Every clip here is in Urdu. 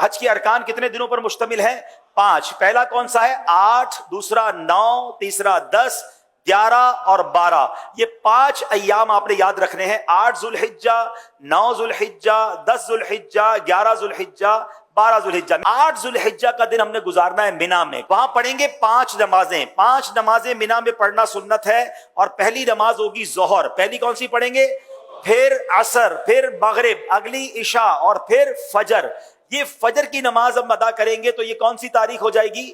حج کے ارکان کتنے دنوں پر مشتمل ہے؟ 5۔ پہلا کون سا ہے؟ 8، دوسرا 9، تیسرا 10، 11 اور 12۔ یہ 5 ایام آپ نے یاد رکھنے ہیں، 8 ذوالحجہ، 9 ذوالحجہ، 10 ذوالحجہ، 11 ذوالحجہ، 12 ذوالحجہ۔ 8 ذوالحجہ کا دن ہم نے گزارنا ہے مینا میں، وہاں پڑھیں گے 5 نمازیں۔ 5 نمازیں مینا میں پڑھنا سنت ہے، اور پہلی نماز ہوگی ظہر۔ پہلی کون سی پڑھیں گے؟ پھر عصر، پھر مغرب، اگلی عشاء، اور پھر فجر۔ یہ فجر کی نماز ہم ادا کریں گے تو یہ کون سی تاریخ ہو جائے گی؟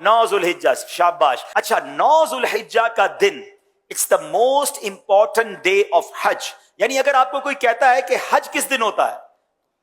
9 ذوالحجہ۔ شاباش۔ اچھا، 9 ذوالحجہ کا دن it's the most important day of Hajj. یعنی اگر آپ کو کوئی کہتا ہے کہ حج کس دن ہوتا ہے،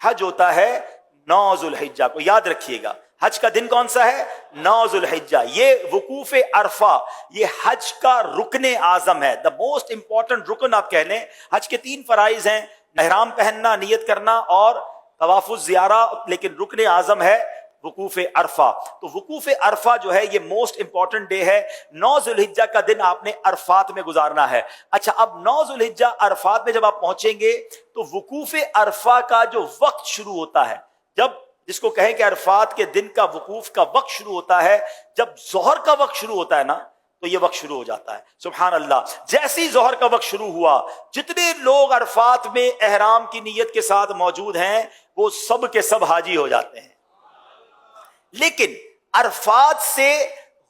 حج ہوتا ہے 9 ذوالحجہ کو، یاد رکھیے گا۔ حج کا دن کون سا ہے؟ 9 ذوالحجہ۔ یہ وقوف عرفہ، یہ حج کا رکن اعظم ہے، دا موسٹ امپورٹنٹ رکن آپ کہہ لیں۔ حج کے 3 فرائض ہیں، احرام پہننا، نیت کرنا اور طواف الزیارہ، لیکن رکن اعظم ہے وقوف عرفہ۔ تو وقوف عرفہ جو ہے یہ موسٹ امپورٹنٹ ڈے ہے۔ 9 ذوالحجہ کا دن آپ نے عرفات میں گزارنا ہے۔ اچھا، اب 9 ذوالحجہ عرفات میں جب آپ پہنچیں گے تو وقوف عرفہ کا جو وقت شروع ہوتا ہے، جب جس کو کہیں کہ عرفات کے دن کا وقوف کا وقت شروع ہوتا ہے، جب ظہر کا وقت شروع ہوتا ہے نا، تو یہ وقت شروع ہو جاتا ہے۔ سبحان اللہ۔ جیسے ہی ظہر کا وقت شروع ہوا، جتنے لوگ عرفات میں احرام کی نیت کے ساتھ موجود ہیں وہ سب کے سب حاجی ہو جاتے ہیں۔ لیکن عرفات سے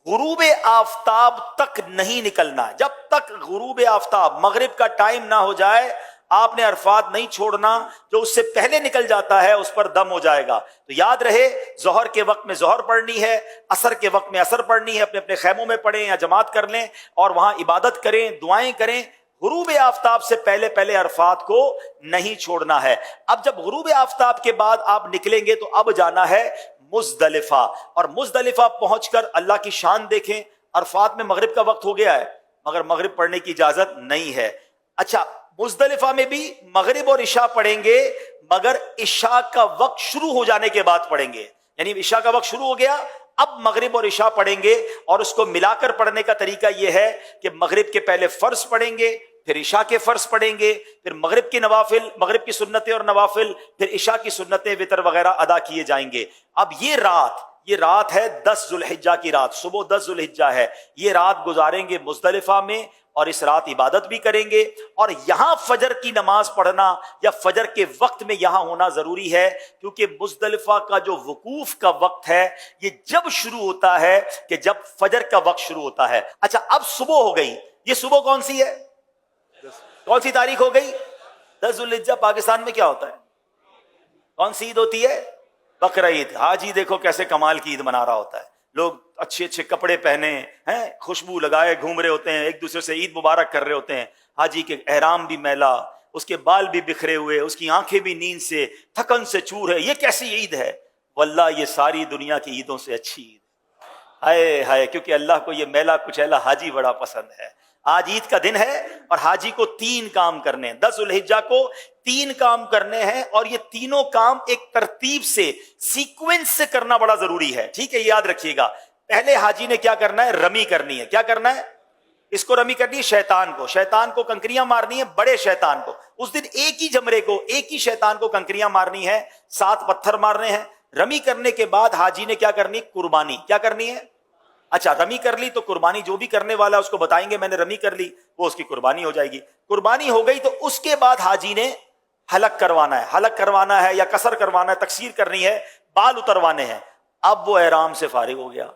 غروب آفتاب تک نہیں نکلنا۔ جب تک غروب آفتاب، مغرب کا ٹائم نہ ہو جائے، آپ نے عرفات نہیں چھوڑنا۔ جو اس سے پہلے نکل جاتا ہے اس پر دم ہو جائے گا۔ تو یاد رہے، ظہر کے وقت میں ظہر پڑھنی ہے، عصر کے وقت میں عصر پڑھنی ہے۔ اپنے اپنے خیموں میں پڑھیں یا جماعت کر لیں اور وہاں عبادت کریں، دعائیں کریں۔ غروب آفتاب سے پہلے پہلے عرفات کو نہیں چھوڑنا ہے۔ اب جب غروب آفتاب کے بعد آپ نکلیں گے تو اب جانا ہے مزدلفہ، اور مزدلفہ پہنچ کر اللہ کی شان دیکھیں۔ عرفات میں مغرب کا وقت ہو گیا ہے، مگر مغرب پڑھنے کی اجازت نہیں ہے۔ اچھا، مزدلفہ میں بھی مغرب اور عشاء پڑھیں گے، مگر عشاء کا وقت شروع ہو جانے کے بعد پڑھیں گے۔ یعنی عشاء کا وقت شروع ہو گیا، اب مغرب اور عشاء پڑھیں گے، اور اس کو ملا کر پڑھنے کا طریقہ یہ ہے کہ مغرب کے پہلے فرض پڑھیں گے، پھر عشاء کے فرض پڑھیں گے، پھر مغرب کے نوافل، مغرب کی سنتیں اور نوافل، پھر عشاء کی سنتیں وتر وغیرہ ادا کیے جائیں گے۔ اب یہ رات ہے 10 ذوالحجہ کی رات، صبح 10 ذوالحجہ ہے۔ یہ رات گزاریں گے مزدلفہ میں، اور اس رات عبادت بھی کریں گے۔ اور یہاں فجر کی نماز پڑھنا یا فجر کے وقت میں یہاں ہونا ضروری ہے، کیونکہ مزدلفہ کا جو وقوف کا وقت ہے یہ جب شروع ہوتا ہے کہ جب فجر کا وقت شروع ہوتا ہے۔ اچھا، اب صبح ہو گئی۔ یہ صبح کون سی ہے؟ کون سی تاریخ ہو گئی؟ 10 ذوالحجہ۔ پاکستان میں کیا ہوتا ہے؟ کون سی عید ہوتی ہے؟ بقرعید۔ حاجی دیکھو کیسے کمال کی عید منا رہا ہوتا ہے، لوگ اچھے اچھے کپڑے پہنے ہیں، خوشبو لگائے گھوم رہے ہوتے ہیں، ایک دوسرے سے عید مبارک کر رہے ہوتے ہیں۔ حاجی کے احرام بھی میلا، اس کے بال بھی بکھرے ہوئے، اس کی آنکھیں بھی نیند سے، تھکن سے چور ہے۔ یہ کیسی عید ہے؟ واللہ یہ ساری دنیا کی عیدوں سے اچھی عید۔ ہائے ہائے، کیونکہ اللہ کو یہ میلا کچیلا حاجی بڑا پسند ہے۔ آج عید کا دن ہے اور حاجی کو 3 کام کرنے ہیں۔ 10 ذوالحجہ کو 3 کام کرنے ہیں، اور یہ تینوں کام ایک ترتیب سے، سیکوینس سے کرنا بڑا ضروری ہے۔ ٹھیک ہے، یہ یاد رکھیے گا۔ پہلے حاجی نے کیا کرنا ہے؟ رمی کرنی ہے۔ کیا کرنا ہے؟ اس کو رمی کرنی ہے، شیطان کو کنکریاں مارنی ہے، بڑے شیطان کو۔ اس دن ایک ہی جمرے کو، ایک ہی شیطان کو کنکریاں مارنی ہے، 7 پتھر مارنے ہیں۔ رمی کرنے کے بعد حاجی نے کیا کرنی؟ قربانی۔ کیا کرنی ہے؟ اچھا، رمی کر لی تو قربانی، جو بھی کرنے والا اس کو بتائیں گے میں نے رمی کر لی، وہ اس کی قربانی ہو جائے گی۔ قربانی ہو گئی تو اس کے بعد حاجی نے حلق کروانا ہے یا قصر کروانا ہے، تقصیر کرنی ہے، بال اتروانے ہیں۔ اب وہ احرام سے فارغ ہو گیا۔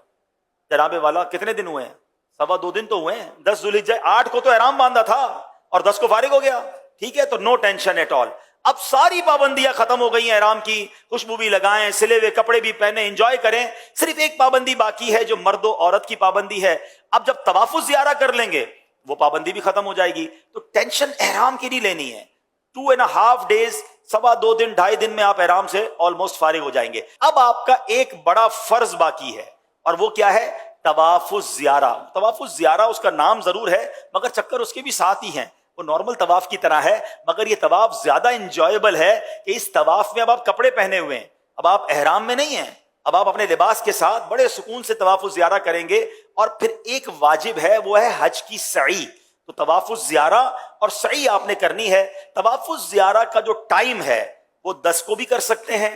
جناب والا کتنے دن ہوئے ہیں؟ 2.25 دن تو ہوئے ہیں۔ 10 ذوالحجہ، 8 کو تو احرام باندھا تھا اور 10 کو فارغ ہو گیا۔ ٹھیک ہے، تو نو ٹینشن ایٹ آل۔ اب ساری پابندیاں ختم ہو گئی ہیں احرام کی، خوشبو بھی لگائیں، سلے ہوئے کپڑے بھی پہنے، انجوائے کریں۔ صرف ایک پابندی باقی ہے جو مرد و عورت کی پابندی ہے۔ اب جب طواف الزیارہ کر لیں گے وہ پابندی بھی ختم ہو جائے گی، تو ٹینشن احرام کی نہیں لینی ہے۔ 2.5 days، 2.25 دن، 2.5 دن میں آپ احرام سے آلموسٹ فارغ ہو جائیں گے۔ اب آپ کا ایک بڑا فرض باقی ہے، اور وہ کیا ہے؟ طواف الزیارہ۔ طواف الزیارہ اس کا نام ضرور ہے مگر چکر اس کے بھی ساتھ ہی ہیں۔ وہ نارمل طواف کی طرح ہے، مگر یہ طواف زیادہ انجوائبل ہے کہ اس طواف میں اب آپ کپڑے پہنے ہوئے ہیں، اب آپ احرام میں نہیں ہیں، اب آپ اپنے لباس کے ساتھ بڑے سکون سے طواف الزیارہ کریں گے۔ اور پھر ایک واجب ہے، وہ ہے حج کی سعی۔ تو طواف الزیارہ اور سعی آپ نے کرنی ہے۔ طواف الزیارہ کا جو ٹائم ہے وہ 10 کو بھی کر سکتے ہیں،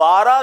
12